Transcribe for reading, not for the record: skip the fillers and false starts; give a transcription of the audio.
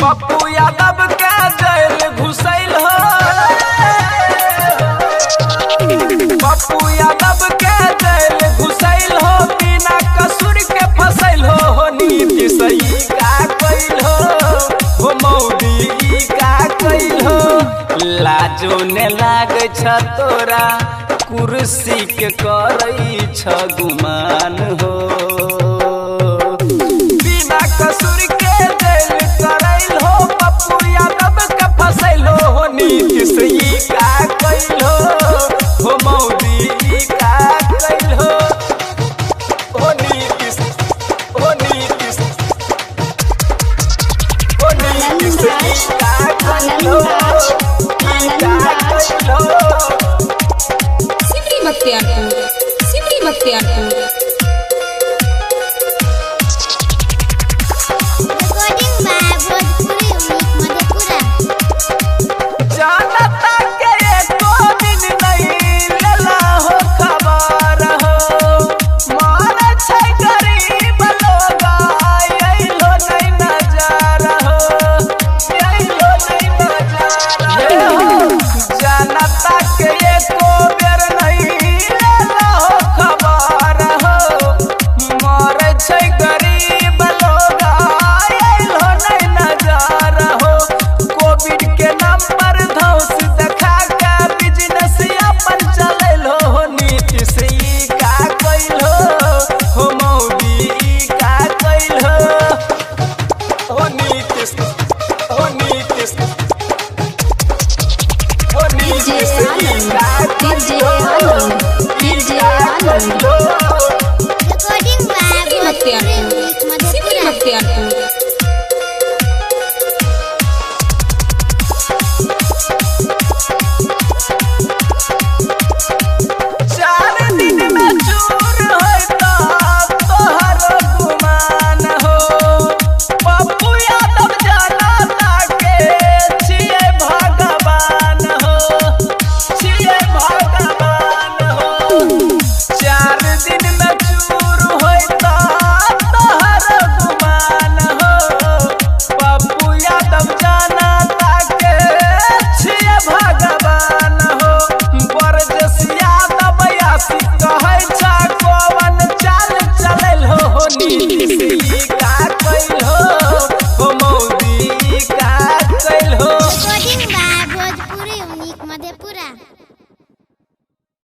पप्पू यादव के जेल घुसैल हो, पप्पू यादव के जेल घुसैल हो, बिना कसूर के फसैल हो। नीतीश का कैल हो मोदी का कैल हो। लाजो ने लागे छ तोरा कुर्सी के करई छ गुमान हो। बिना कसूर के जेल करैल हो, पप्पू यादव के फसैल हो। नीतीश का कैल हो मोदी का कैल हो। नीतीश का कैल हो। सिमरी बख्तियारपुर नीतीश